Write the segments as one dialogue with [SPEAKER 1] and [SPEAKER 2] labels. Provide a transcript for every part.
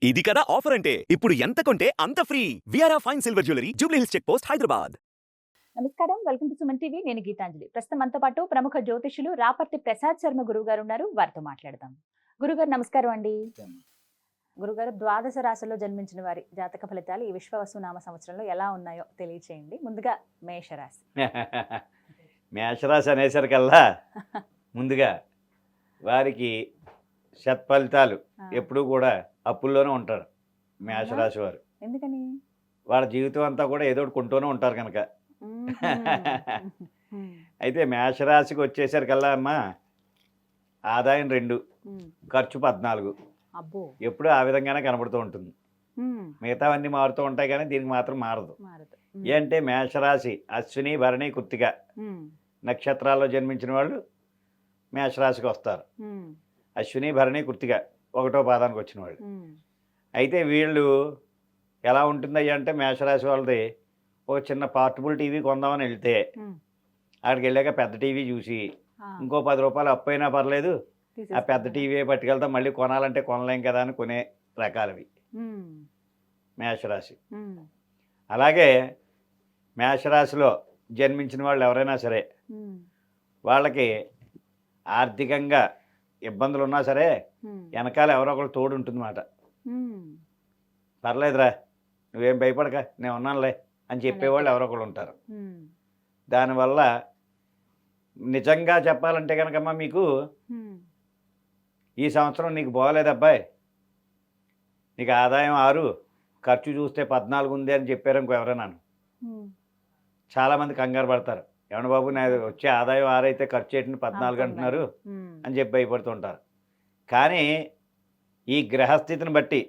[SPEAKER 1] ఇది కదా ఆఫర్ అంటే ఇప్పుడు ఎంత కొంటే అంత ఫ్రీ విఆర్ఆ fine silver jewellery Jubilee Hills check post Hyderabad.
[SPEAKER 2] నమస్కారం, వెల్కమ్ టు సుమన్ టీవీ. నేను గీతాంజలి. ప్రస్తుతం మనతో పాటు ప్రముఖ జ్యోతిషులు రాపర్తి ప్రసాద్ శర్మ గురువు గారు ఉన్నారు. వారితో మాట్లాడదాం. గురుగారు నమస్కారం అండి. గురుగారు, ద్వాదశ రాశిలో జన్మించిన వారి జాతక ఫలితాలు ఈ విశ్వవసునామ సంవత్సరంలో ఎలా ఉన్నాయో తెలియచేయండి. ముందుగా మేషరాశి.
[SPEAKER 3] మేషరాశి అనేసరికల్లా ముందుగా వారికి సత్ఫలితాలు ఎప్పుడూ కూడా అప్పుల్లోనే ఉంటారు మేషరాశి వారు.
[SPEAKER 2] ఎందుకని?
[SPEAKER 3] వాళ్ళ జీవితం అంతా కూడా ఏదో ఒకటి కొంటూనే ఉంటారు కనుక. అయితే మేషరాశికి వచ్చేసరికల్లా అమ్మ ఆదాయం 2, ఖర్చు 14.
[SPEAKER 2] అబ్బో,
[SPEAKER 3] ఎప్పుడు ఆ విధంగానే కనబడుతూ ఉంటుంది. మిగతావన్నీ మారుతూ ఉంటాయి కానీ దీనికి మాత్రం మారదు. ఏంటంటే మేషరాశి అశ్విని, భరణి, కృత్తిక నక్షత్రాల్లో జన్మించిన వాళ్ళు మేషరాశికి వస్తారు. అశ్విని, భరణి, కృత్తిక 1వ పాదానికి వచ్చిన వాళ్ళు. అయితే వీళ్ళు ఎలా ఉంటుందయ్యా అంటే మేషరాశి వాళ్ళది ఒక చిన్న పోర్టబుల్ టీవీ కొందామని వెళ్తే అక్కడికి వెళ్ళాక పెద్ద టీవీ చూసి ఇంకో 10 రూపాయలు అప్పు అయినా పర్లేదు ఆ పెద్ద టీవీ పట్టుకెళ్తాం, మళ్ళీ కొనాలంటే కొనలేం కదా అని కొనే రకాలవి మేషరాశి. అలాగే మేషరాశిలో జన్మించిన వాళ్ళు ఎవరైనా సరే వాళ్ళకి ఆర్థికంగా ఇబ్బందులు ఉన్నా సరే వెనకాల ఎవరో ఒకరు తోడు ఉంటుందన్నమాట. పర్లేదురా, నువ్వేం భయపడక, నేను ఉన్నానులే అని చెప్పేవాళ్ళు ఎవరో ఒకరు ఉంటారు. దానివల్ల నిజంగా చెప్పాలంటే కనుకమ్మా మీకు ఈ సంవత్సరం నీకు బాగోలేదబ్బాయి, నీకు ఆదాయం 6, ఖర్చు చూస్తే 14 ఉంది అని చెప్పారు ఇంకో ఎవరైనా. చాలామంది కంగారు పడతారు, ఏమన్నా బాబు నా వచ్చే ఆదాయం 6 అయితే ఖర్చు ఏంటి 14 అంటున్నారు అని చెప్పి భయపడుతుంటారు. కానీ ఈ గ్రహస్థితిని బట్టి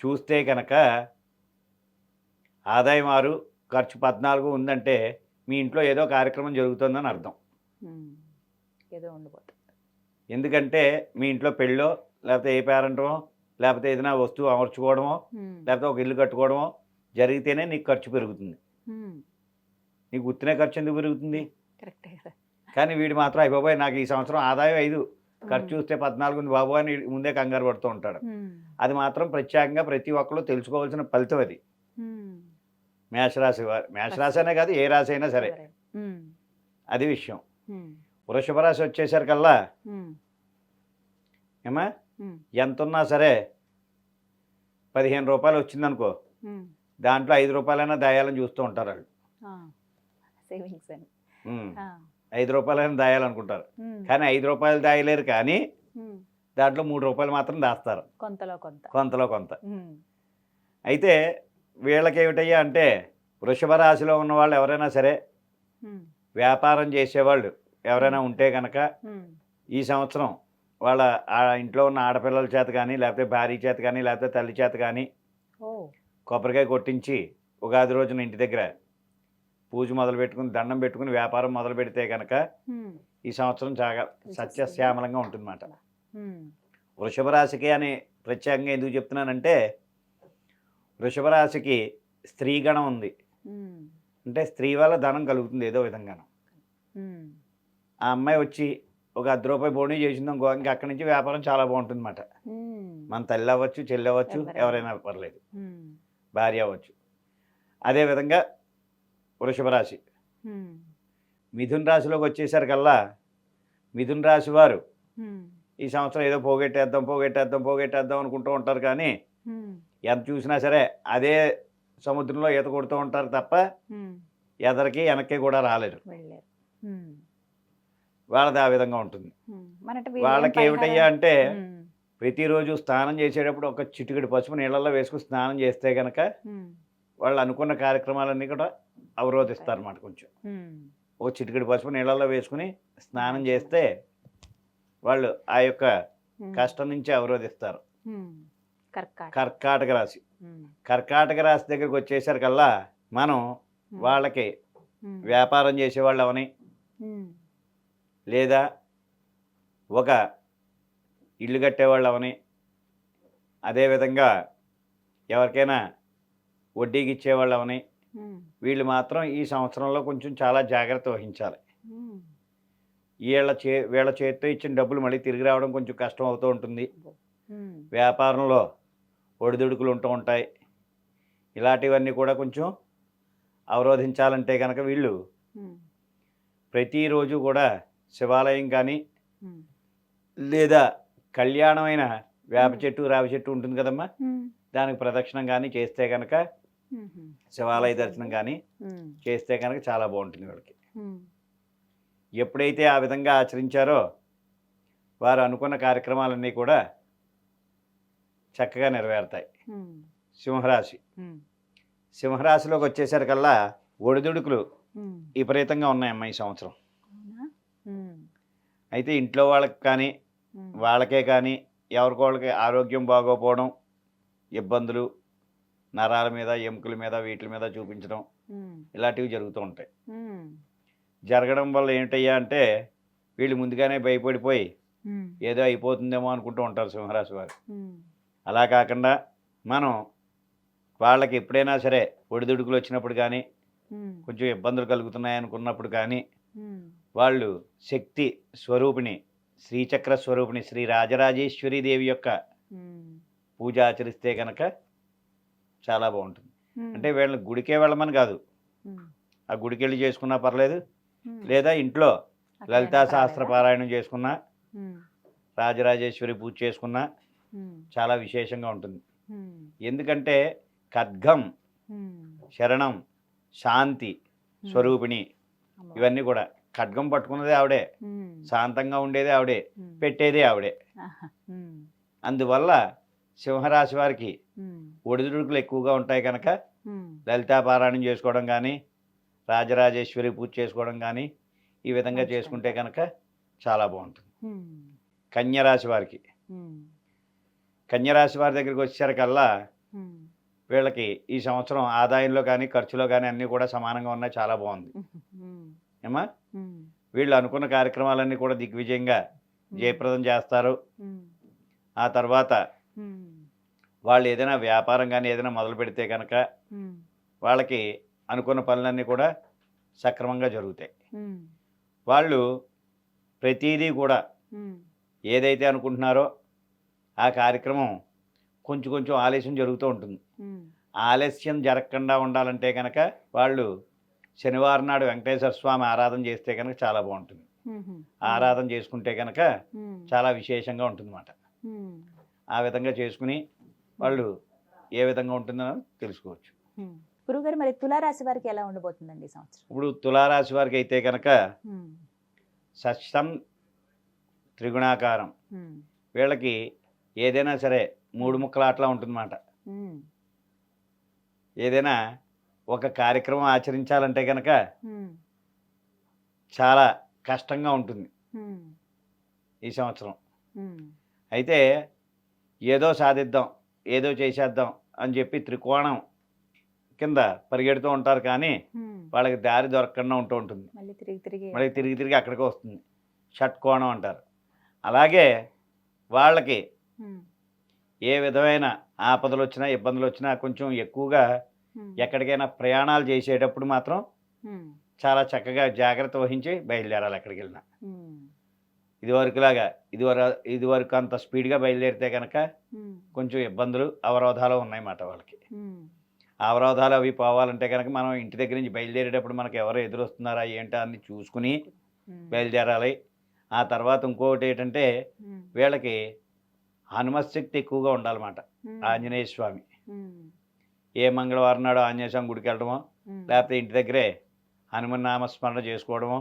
[SPEAKER 3] చూస్తే కనుక ఆదాయం 6, ఖర్చు 14 ఉందంటే మీ ఇంట్లో ఏదో కార్యక్రమం జరుగుతుందని అర్థం.
[SPEAKER 2] ఏదో ఉండిపోతుంది.
[SPEAKER 3] ఎందుకంటే మీ ఇంట్లో పెళ్ళో లేకపోతే ఏ పేరెంటమో లేకపోతే ఏదైనా వస్తువు అమర్చుకోవడమో లేకపోతే ఒక ఇల్లు కట్టుకోవడమో జరిగితేనే నీకు ఖర్చు పెరుగుతుంది. నీకు గుర్తునే ఖర్చు ఎందుకు పెరుగుతుంది? కానీ వీడు మాత్రం అయ్యి బాబాయ్ నాకు ఈ సంవత్సరం ఆదాయం 5, ఖర్చు చూస్తే 14 ఉంది బాబు అని ముందే కంగారు పడుతూ ఉంటాడు. అది మాత్రం ప్రత్యేకంగా ప్రతి ఒక్కరు తెలుసుకోవాల్సిన ఫలితం అది. మేషరాశి వారు, మేషరాశి అనే కాదు ఏ రాశి అయినా సరే అది విషయం. వృషభ రాశి వచ్చేసరికల్లా ఏమా ఎంత ఉన్నా సరే 15 రూపాయలు వచ్చిందనుకో దాంట్లో 5 రూపాయలైనా దాయాలని చూస్తూ ఉంటారు వాళ్ళు. 5 రూపాయలైనా దాయాలనుకుంటారు కానీ 5 రూపాయలు దాయలేరు, కానీ దాంట్లో 3 రూపాయలు మాత్రం దాస్తారు కొంతలో కొంత. అయితే వీళ్ళకి ఏమిటయ్యా అంటే వృషభ రాశిలో ఉన్న వాళ్ళు ఎవరైనా సరే వ్యాపారం చేసేవాళ్ళు ఎవరైనా ఉంటే కనుక ఈ సంవత్సరం వాళ్ళ ఇంట్లో ఉన్న ఆడపిల్లల చేత కానీ లేకపోతే భార్య చేత కానీ లేకపోతే తల్లి చేత కానీ కొబ్బరికాయ కొట్టించి ఉగాది రోజున ఇంటి దగ్గర పూజ మొదలు పెట్టుకుని దండం పెట్టుకుని వ్యాపారం మొదలు పెడితే కనుక ఈ సంవత్సరం చాలా సత్యశ్యామలంగా ఉంటుందన్నమాట. వృషభ రాశికి అని ప్రత్యేకంగా ఎందుకు చెప్తున్నానంటే వృషభ రాశికి స్త్రీగణం ఉంది, అంటే స్త్రీ వల్ల ధనం కలుగుతుంది ఏదో విధంగాను. ఆ అమ్మాయి వచ్చి ఒక 10 రూపాయలు బోణీ చేసిందో ఇంకా అక్కడి నుంచి వ్యాపారం చాలా బాగుంటుంది అన్నమాట. మన తల్లి అవ్వచ్చు, చెల్లి అవ్వచ్చు, ఎవరైనా పర్లేదు, భార్య అవ్వచ్చు. అదేవిధంగా వృషభ రాశి. మిథున రాశిలోకి వచ్చేసరికల్లా మిథున రాశి వారు ఈ సంవత్సరం ఏదో పోగొట్టేద్దాం అనుకుంటూ ఉంటారు, కానీ ఎంత చూసినా సరే అదే సముద్రంలో ఈత కొడుతూ ఉంటారు తప్ప ఎదరికి వెనక్కి కూడా రాలేరు. వాళ్ళది ఆ విధంగా ఉంటుంది. వాళ్ళకి ఏమిటయ్యా అంటే ప్రతిరోజు స్నానం చేసేటప్పుడు ఒక చిటికెడు పసుపు నీళ్ళల్లో వేసుకుని స్నానం చేస్తే కనుక వాళ్ళు అనుకున్న కార్యక్రమాలన్నీ కూడా అవరోధిస్తారు అన్నమాట. కొంచెం ఒక చిటికెడు పసుపు నీళ్ళల్లో వేసుకుని స్నానం చేస్తే వాళ్ళు ఆ యొక్క కష్టం నుంచి అవరోధిస్తారు. కర్కాటక రాశి. కర్కాటక రాశి దగ్గరికి వచ్చేసరికల్లా మనం వాళ్ళకి వ్యాపారం చేసేవాళ్ళు అవని లేదా ఒక ఇల్లు కట్టేవాళ్ళు అవని అదేవిధంగా ఎవరికైనా వడ్డీకి ఇచ్చేవాళ్ళు అవని వీళ్ళు మాత్రం ఈ సంవత్సరంలో కొంచెం చాలా జాగ్రత్త వహించాలి. వీళ్ళ చేతితో ఇచ్చిన డబ్బులు మళ్ళీ తిరిగి రావడం కొంచెం కష్టం అవుతూ ఉంటుంది. వ్యాపారంలో ఒడిదుడుకులు ఉంటూ ఉంటాయి. ఇలాంటివన్నీ కూడా కొంచెం అవరోధించాలంటే కనుక వీళ్ళు ప్రతిరోజు కూడా శివాలయం కానీ లేదా కళ్యాణమైన వేప చెట్టు రావి చెట్టు ఉంటుంది కదమ్మా, దానికి ప్రదక్షిణం కానీ చేస్తే కనుక శివాలయ దర్శనం కానీ చేస్తే కనుక చాలా బాగుంటుంది వీళ్ళకి. ఎప్పుడైతే ఆ విధంగా ఆచరించారో వారు అనుకున్న కార్యక్రమాలన్నీ కూడా చక్కగా నెరవేరుతాయి. సింహరాశి, సింహరాశిలోకి వచ్చేసరికల్లా ఒడిదుడుకులు విపరీతంగా ఉన్నాయమ్మా ఈ సంవత్సరం. అయితే ఇంట్లో వాళ్ళకి కానీ వాళ్ళకే కానీ ఎవరికోళ్ళకి ఆరోగ్యం బాగోపోవడం, ఇబ్బందులు నరాల మీద ఎముకల మీద వీటి మీద చూపించడం ఇలాంటివి జరుగుతూ ఉంటాయి. జరగడం వల్ల ఏంటయ్యా అంటే వీళ్ళు ముందుగానే భయపడిపోయి ఏదో అయిపోతుందేమో అనుకుంటూ ఉంటారు సింహరాశి వారు. అలా కాకుండా మనం వాళ్ళకి ఎప్పుడైనా సరే ఒడిదుడుకులు వచ్చినప్పుడు కానీ కొంచెం ఇబ్బందులు కలుగుతున్నాయి అనుకున్నప్పుడు కానీ వాళ్ళు శక్తి స్వరూపిణి, శ్రీచక్ర స్వరూపిణి శ్రీ రాజరాజేశ్వరి దేవి యొక్క పూజ ఆచరిస్తే కనుక చాలా బాగుంటుంది. అంటే వీళ్ళని గుడికే వెళ్ళమని కాదు, ఆ గుడికి వెళ్ళి చేసుకున్నా పర్లేదు, లేదా ఇంట్లో లలితా సహస్ర పారాయణం చేసుకున్నా, రాజరాజేశ్వరి పూజ చేసుకున్నా చాలా విశేషంగా ఉంటుంది. ఎందుకంటే ఖడ్గం, శరణం, శాంతి స్వరూపిణి ఇవన్నీ కూడా, ఖడ్గం పట్టుకున్నదే ఆవిడే, శాంతంగా ఉండేదే ఆవిడే, పెట్టేదే ఆవిడే. అందువల్ల సింహరాశి వారికి ఒడిదుడుకులు ఎక్కువగా ఉంటాయి కనుక లలితా పారాయణం చేసుకోవడం కానీ, రాజరాజేశ్వరి పూజ చేసుకోవడం కానీ ఈ విధంగా చేసుకుంటే కనుక చాలా బాగుంటుంది. కన్యరాశి వారికి, కన్యరాశి వారి దగ్గరికి వచ్చేసరికల్లా వీళ్ళకి ఈ సంవత్సరం ఆదాయంలో కానీ ఖర్చులో కానీ అన్నీ కూడా సమానంగా ఉన్నాయి, చాలా బాగుంది ఏమా. వీళ్ళు అనుకున్న కార్యక్రమాలన్నీ కూడా దిగ్విజయంగా జయప్రదం చేస్తారు. ఆ తర్వాత వాళ్ళు ఏదైనా వ్యాపారం కానీ ఏదైనా మొదలు పెడితే కనుక వాళ్ళకి అనుకున్న పనులన్నీ కూడా సక్రమంగా జరుగుతాయి. వాళ్ళు ప్రతిదీ కూడా ఏదైతే అనుకుంటున్నారో ఆ కార్యక్రమం కొంచెం కొంచెం ఆలస్యం జరుగుతూ ఉంటుంది. ఆలస్యం జరగకుండా ఉండాలంటే కనుక వాళ్ళు శనివారం నాడు వెంకటేశ్వర స్వామి ఆరాధన చేస్తే కనుక చాలా బాగుంటుంది. ఆరాధన చేసుకుంటే కనుక చాలా విశేషంగా ఉంటుందన్నమాట. ఆ విధంగా చేసుకుని వాళ్ళు ఏ విధంగా ఉంటుందో తెలుసుకోవచ్చు.
[SPEAKER 2] గురుగారు, మరి తులారాశి వారికి ఎలా ఉండబోతుందండి ఈ సంవత్సరం?
[SPEAKER 3] ఇప్పుడు తులారాశి వారికి అయితే కనుక షష్టం త్రిగుణాకారం, వీళ్ళకి ఏదైనా సరే మూడు ముక్కల అట్లా ఉంటుందన్నమాట. ఏదైనా ఒక కార్యక్రమం ఆచరించాలంటే కనుక చాలా కష్టంగా ఉంటుంది ఈ సంవత్సరం. అయితే ఏదో సాధిద్దాం, ఏదో చేసేద్దాం అని చెప్పి త్రికోణం కింద పరిగెడుతూ ఉంటారు, కానీ వాళ్ళకి దారి దొరకకుండా ఉంటూ ఉంటుంది. మళ్ళీ తిరిగి తిరిగి అక్కడికి వస్తుంది, షట్కోణం అంటారు. అలాగే వాళ్ళకి ఏ విధమైన ఆపదలు వచ్చినా ఇబ్బందులు వచ్చినా కొంచెం ఎక్కువగా ఎక్కడికైనా ప్రయాణాలు చేసేటప్పుడు మాత్రం చాలా చక్కగా జాగ్రత్త వహించి బయలుదేరాలి. ఎక్కడికి వెళ్ళినా ఇదివరకు అంత స్పీడ్గా బయలుదేరితే కనుక కొంచెం ఇబ్బందులు అవరోధాలు ఉన్నాయన్నమాట వాళ్ళకి. అవరోధాలు అవి పోవాలంటే కనుక మనం ఇంటి దగ్గర నుంచి బయలుదేరేటప్పుడు మనకు ఎవరు ఎదురొస్తున్నారా ఏంటో అన్ని చూసుకుని బయలుదేరాలి. ఆ తర్వాత ఇంకొకటి ఏంటంటే వీళ్ళకి హనుమత్ శక్తి ఎక్కువగా ఉండాలన్నమాట. ఆంజనేయ స్వామి, ఏ మంగళవారం నాడు ఆంజనేయ స్వామి గుడికి వెళ్ళడమో, లేకపోతే ఇంటి దగ్గరే హనుమన్ నామస్మరణ చేసుకోవడమో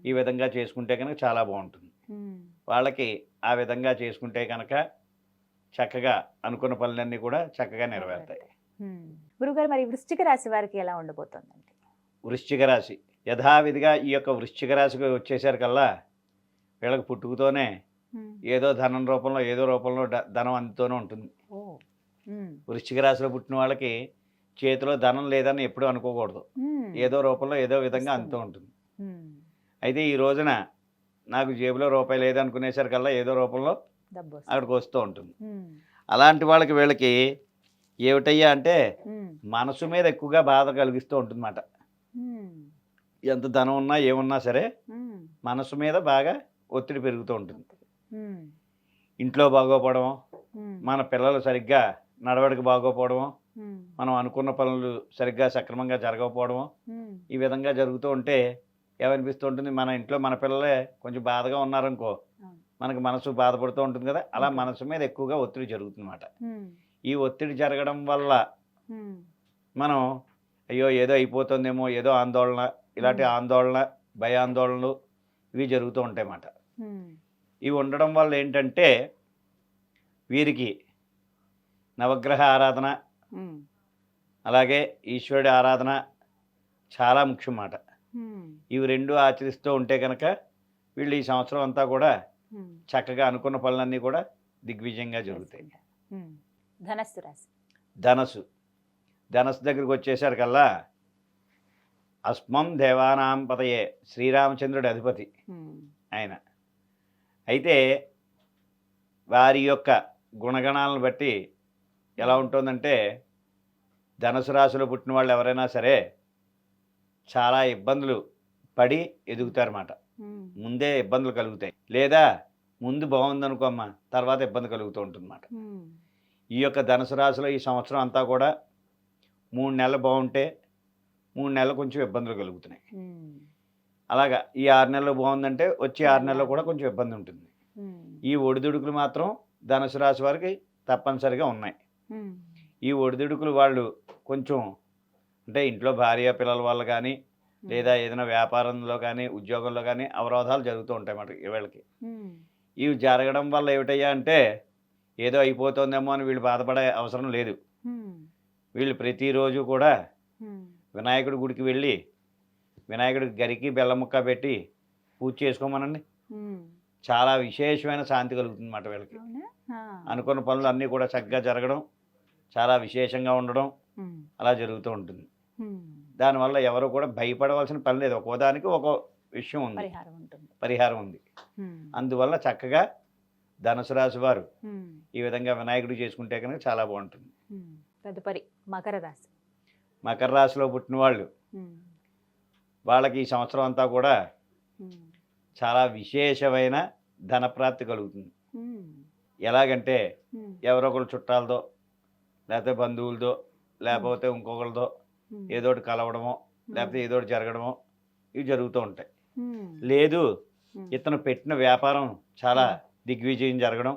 [SPEAKER 3] ఈ విధంగా చేసుకుంటే కనుక చాలా బాగుంటుంది. వాళ్ళకి ఆ విధంగా చేసుకుంటే కనుక చక్కగా అనుకున్న పనులన్నీ కూడా చక్కగా నెరవేరుతాయి.
[SPEAKER 2] గురుగారు, మరి వృశ్చిక రాశి వారికి ఎలా ఉండబోతుందండి?
[SPEAKER 3] వృశ్చిక రాశి యథావిధిగా ఈ యొక్క వృశ్చిక రాశికి వచ్చేసరికల్లా వీళ్ళకి పుట్టుకతోనే ఏదో ధనం రూపంలో ఏదో రూపంలో ధనం అందుతూనే ఉంటుంది. వృశ్చిక రాశిలో పుట్టిన వాళ్ళకి చేతిలో ధనం లేదని ఎప్పుడూ అనుకోకూడదు, ఏదో రూపంలో ఏదో విధంగా అందుతూ ఉంటుంది. అయితే ఈ రోజున నాకు జేబులో రూపాయి లేదనుకునేసరికల్లా ఏదో రూపంలో అక్కడికి వస్తూ ఉంటుంది. అలాంటి వాళ్ళకి వీళ్ళకి ఏమిటయ్యా అంటే మనసు మీద ఎక్కువగా బాధ కలిగిస్తూ ఉంటుందన్నమాట. ఎంత ధనం ఉన్నా ఏమున్నా సరే మనసు మీద బాగా ఒత్తిడి పెరుగుతూ ఉంటుంది. ఇంట్లో బాగోపోవడం, మన పిల్లలు సరిగ్గా నడవడిక బాగోపోవడము, మనం అనుకున్న పనులు సరిగ్గా సక్రమంగా జరగకపోవడము, ఈ విధంగా జరుగుతూ ఉంటే ఏమనిపిస్తూ ఉంటుంది, మన ఇంట్లో మన పిల్లలే కొంచెం బాధగా ఉన్నారనుకో, మనకు మనసు బాధపడుతూ ఉంటుంది కదా, అలా మనసు మీద ఎక్కువగా ఒత్తిడి జరుగుతుందన్నమాట. ఈ ఒత్తిడి జరగడం వల్ల మనం అయ్యో ఏదో అయిపోతుందేమో, ఏదో ఆందోళన, ఇలాంటి ఆందోళన, భయాందోళనలు ఇవి జరుగుతూ ఉంటాయి అన్నమాట. ఇవి ఉండడం వల్ల ఏంటంటే వీరికి నవగ్రహ ఆరాధన, అలాగే ఈశ్వరుడి ఆరాధన చాలా ముఖ్యం అన్నమాట. ఇవి రెండు ఆచరిస్తూ ఉంటే కనుక వీళ్ళు ఈ సంవత్సరం అంతా కూడా చక్కగా అనుకున్న పనులన్నీ కూడా దిగ్విజయంగా జరుగుతాయి.
[SPEAKER 2] ధనస్సు రాశి.
[SPEAKER 3] ధనస్సు దగ్గరికి వచ్చేసరికల్లా అస్మం దేవానాం పతయే, శ్రీరామచంద్రుడి అధిపతి ఆయన. అయితే వారి యొక్క గుణగణాలను బట్టి ఎలా ఉంటుందంటే, ధనుసు రాశిలో పుట్టిన వాళ్ళు ఎవరైనా సరే చాలా ఇబ్బందులు పడి ఎదుగుతారన్నమాట. ముందే ఇబ్బందులు కలుగుతాయి, లేదా ముందు బాగుందనుకోమ్మా తర్వాత ఇబ్బంది కలుగుతూ ఉంటుందన్నమాట. ఈ యొక్క ధనుసు రాశిలో ఈ సంవత్సరం అంతా కూడా 3 నెలలు బాగుంటే 3 నెలలు కొంచెం ఇబ్బందులు కలుగుతున్నాయి. అలాగా ఈ 6 నెలలు బాగుందంటే వచ్చే 6 నెలలు కూడా కొంచెం ఇబ్బంది ఉంటుంది. ఈ ఒడిదుడుకులు మాత్రం ధనుసు రాశి వారికి తప్పనిసరిగా ఉన్నాయి. ఈ ఒడిదుడుకులు వాళ్ళు కొంచెం అంటే ఇంట్లో భార్య పిల్లల వల్ల కానీ, లేదా ఏదైనా వ్యాపారంలో కానీ, ఉద్యోగంలో కానీ అవరోధాలు జరుగుతూ ఉంటాయి అన్నమాట వీళ్ళకి. ఇవి జరగడం వల్ల ఏమిటయ్యా అంటే, ఏదో అయిపోతుందేమో అని వీళ్ళు బాధపడే అవసరం లేదు. వీళ్ళు ప్రతిరోజు కూడా వినాయకుడి గుడికి వెళ్ళి వినాయకుడికి గరికి బెల్లం ముక్క పెట్టి పూజ చేసుకోమనండి. చాలా విశేషమైన శాంతి కలుగుతుంది అన్నమాట వీళ్ళకి. అనుకున్న పనులు అన్నీ కూడా చక్కగా జరగడం, చాలా విశేషంగా ఉండడం అలా జరుగుతూ ఉంటుంది. దానివల్ల ఎవరు కూడా భయపడవలసిన పని లేదు. ఒక్కో దానికి ఒక విషయం ఉంది, పరిహారం ఉంది. అందువల్ల చక్కగా ధనుసు రాశి వారు ఈ విధంగా వినాయకుడు చేసుకుంటే కనుక చాలా బాగుంటుంది.
[SPEAKER 2] తదుపరి మకర రాశి.
[SPEAKER 3] మకర రాశిలో పుట్టిన వాళ్ళు వాళ్ళకి ఈ సంవత్సరం అంతా కూడా చాలా విశేషమైన ధనప్రాప్తి కలుగుతుంది. ఎలాగంటే ఎవరో ఒకరు చుట్టాలతో, లేకపోతే బంధువులతో, లేకపోతే ఇంకొకరితో ఏదో ఒకటి కలవడమో, లేకపోతే ఏదో ఒకటి జరగడమో ఇవి జరుగుతూ ఉంటాయి. లేదు ఇతను పెట్టిన వ్యాపారం చాలా దిగ్విజయం జరగడం,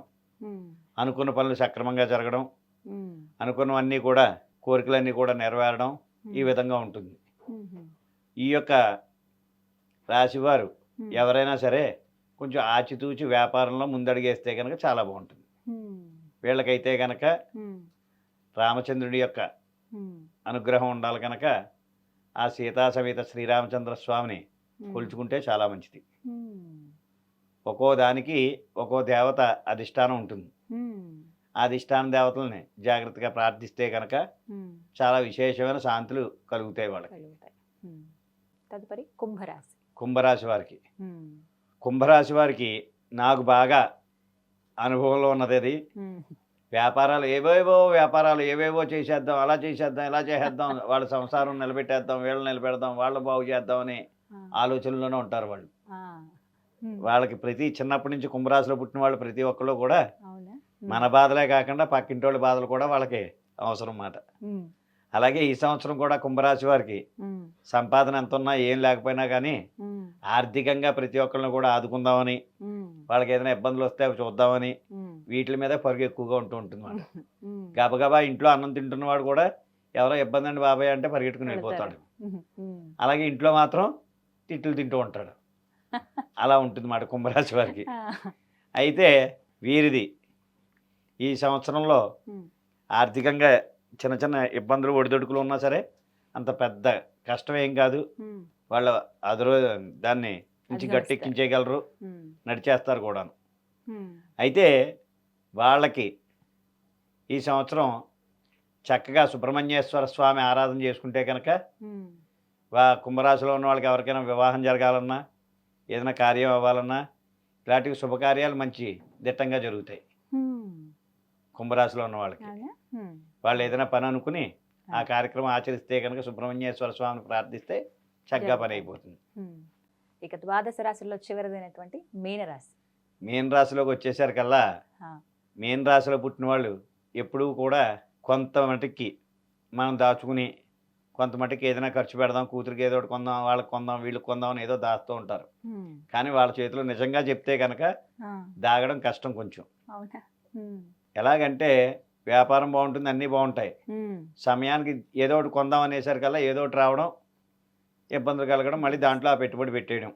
[SPEAKER 3] అనుకున్న పనులు సక్రమంగా జరగడం, అనుకున్నవన్నీ కూడా కోరికలన్నీ కూడా నెరవేరడం, ఈ విధంగా ఉంటుంది. ఈ యొక్క రాశివారు ఎవరైనా సరే కొంచెం ఆచితూచి వ్యాపారంలో ముందడిగేస్తే కనుక చాలా బాగుంటుంది. వీళ్ళకైతే కనుక రామచంద్రుడి యొక్క అనుగ్రహం ఉండాలి కనుక ఆ సీతా సమేత శ్రీరామచంద్ర స్వామిని కొలుచుకుంటే చాలా మంచిది. ఒక్కో దానికి ఒక్కో దేవత అధిష్టానం ఉంటుంది. ఆ అధిష్టాన దేవతల్ని జాగ్రత్తగా ప్రార్థిస్తే కనుక చాలా విశేషమైన శాంతులు కలుగుతాయి వాళ్ళకి.
[SPEAKER 2] తదుపరి కుంభరాశి.
[SPEAKER 3] కుంభరాశి వారికి నాకు బాగా అనుభవంలో ఉన్నది అది. వ్యాపారాలు ఏవేవో చేసేద్దాం, అలా చేసేద్దాం, ఇలా చేసేద్దాం, వాళ్ళ సంసారం నిలబెట్టేద్దాం, వీళ్ళని నిలబెడదాం, వాళ్ళని బాగు చేద్దామని ఆలోచనలోనే ఉంటారు వాళ్ళు. వాళ్ళకి చిన్నప్పటి నుంచి కుంభరాశిలో పుట్టిన వాళ్ళు ప్రతి ఒక్కళ్ళు కూడా మన బాధలే కాకుండా పక్కింటోళ్ళ బాధలు కూడా వాళ్ళకి అవసరం అన్నమాట. అలాగే ఈ సంవత్సరం కూడా కుంభరాశి వారికి సంపాదన ఎంత ఉన్నా ఏం లేకపోయినా కానీ ఆర్థికంగా ప్రతి ఒక్కరిని కూడా ఆదుకుందామని, వాళ్ళకి ఏదైనా ఇబ్బందులు వస్తే అవి చూద్దామని వీటి మీద పరుగు ఎక్కువగా ఉంటుంది అన్నమాట. గబగబా ఇంట్లో అన్నం తింటున్నవాడు కూడా ఎవరో ఇబ్బంది అండి బాబాయ్ అంటే పరిగెట్టుకుని వెళ్ళిపోతాడు. అలాగే ఇంట్లో మాత్రం తిట్లు తింటూ ఉంటాడు. అలా ఉంటుంది మాట కుంభరాశి వారికి. అయితే వీరిది ఈ సంవత్సరంలో ఆర్థికంగా చిన్న చిన్న ఇబ్బందులు ఒడిదొడుకులు ఉన్నా సరే అంత పెద్ద కష్టం ఏం కాదు. వాళ్ళ దాన్ని నుంచి గట్టెక్కించేయగలరు, నడిచేస్తారు కూడాను. అయితే వాళ్ళకి ఈ సంవత్సరం చక్కగా సుబ్రహ్మణ్యేశ్వర స్వామి ఆరాధన చేసుకుంటే కనుక కుంభరాశిలో ఉన్న వాళ్ళకి ఎవరికైనా వివాహం జరగాలన్నా, ఏదైనా కార్యం అవ్వాలన్నా, ఇలాంటి శుభకార్యాలు మంచి దిట్టంగా జరుగుతాయి. కుంభరాశిలో ఉన్న వాళ్ళకి వాళ్ళు ఏదైనా పని అనుకుని ఆ కార్యక్రమం ఆచరిస్తే కనుక సుబ్రహ్మణ్యేశ్వర స్వామిని ప్రార్థిస్తే చక్కగా పని అయిపోతుంది.
[SPEAKER 2] ఇక ద్వాదశ రాశుల్లో చివరిదైనటువంటి మీనరాశి.
[SPEAKER 3] మీనరాశిలోకి వచ్చేసరికల్లా మీన రాశిలో పుట్టిన వాళ్ళు ఎప్పుడూ కూడా కొంత మటుకి మనం దాచుకుని కొంత మటుకి ఏదైనా ఖర్చు పెడదాం, కూతురికి ఏదో ఒకటి కొందాం, వాళ్ళకి కొందాం, వీళ్ళకి కొందాం అని ఏదో దాస్తూ ఉంటారు. కానీ వాళ్ళ చేతిలో నిజంగా చెప్తే కనుక దాగడం కష్టం కొంచెం.
[SPEAKER 2] అవునా?
[SPEAKER 3] ఎలాగంటే వ్యాపారం బాగుంటుంది, అన్నీ బాగుంటాయి. సమయానికి ఏదో ఒకటి కొందాం అనేసరికల్లా ఏదో ఒకటి రావడం, ఇబ్బందులు కలగడం, మళ్ళీ దాంట్లో ఆ పెట్టుబడి పెట్టేయడం,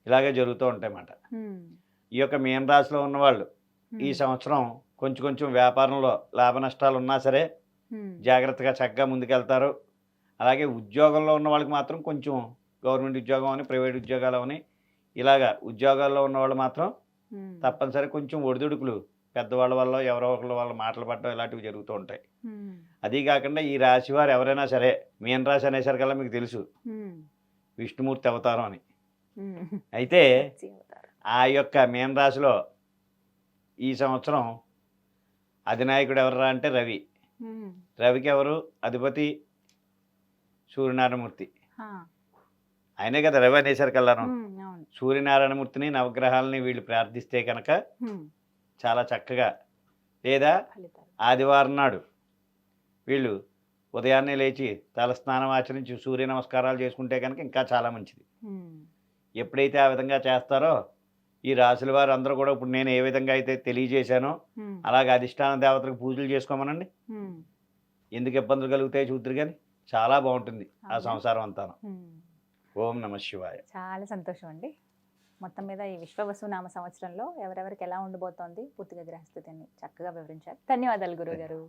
[SPEAKER 3] ఇలాగే జరుగుతూ ఉంటాయన్నమాట. ఈ యొక్క మీన రాశిలో ఉన్నవాళ్ళు ఈ సంవత్సరం కొంచెం కొంచెం వ్యాపారంలో లాభ నష్టాలు ఉన్నా సరే జాగ్రత్తగా చక్కగా ముందుకెళ్తారు. అలాగే ఉద్యోగంలో ఉన్న వాళ్ళకి మాత్రం కొంచెం గవర్నమెంట్ ఉద్యోగం అని, ప్రైవేట్ ఉద్యోగాలు అని, ఇలాగా ఉద్యోగాల్లో ఉన్న వాళ్ళు మాత్రం తప్పనిసరి కొంచెం ఒడిదుడుకులు పెద్దవాళ్ళ వల్ల ఎవరో ఒకళ్ళ వాళ్ళ మాటలు పడడం ఇలాంటివి జరుగుతూ ఉంటాయి. అదీ కాకుండా ఈ రాశి వారు ఎవరైనా సరే, మీన రాశి అనేసరికల్లా మీకు తెలుసు విష్ణుమూర్తి అవతారం అని. అయితే ఆ యొక్క మీన రాశిలో ఈ సంవత్సరం అధినాయకుడు ఎవరా అంటే రవి. రవికి ఎవరు అధిపతి? సూర్యనారాయణమూర్తి. ఆయనే కదా రవి అనేసరికల్లాను. సూర్యనారాయణమూర్తిని, నవగ్రహాలని వీళ్ళు ప్రార్థిస్తే కనుక చాలా చక్కగా, లేదా ఆదివారం నాడు వీళ్ళు ఉదయాన్నే లేచి తలస్నానం ఆచరించి సూర్య నమస్కారాలు చేసుకుంటే కనుక ఇంకా చాలా మంచిది. ఎప్పుడైతే ఆ విధంగా చేస్తారో ఈ రాశుల వారు అందరూ కూడా ఇప్పుడు నేను ఏ విధంగా అయితే తెలియజేశానో అలాగే అధిష్టాన దేవతలకు పూజలు చేసుకోమనండి. ఎందుకు ఇబ్బందులు కలుగుతాయి చూద్దరు, కానీ చాలా బాగుంటుంది ఆ సంసారం అంతా. ఓం నమ శివాయ.
[SPEAKER 2] చాలా సంతోషం అండి. మొత్తం మీద ఈ విశ్వవసు నామ సంవత్సరంలో ఎవరెవరికి ఎలా ఉండబోతోంది పూర్తిగా గ్రహస్థితిని చక్కగా వివరించారు. ధన్యవాదాలు గురువు గారు.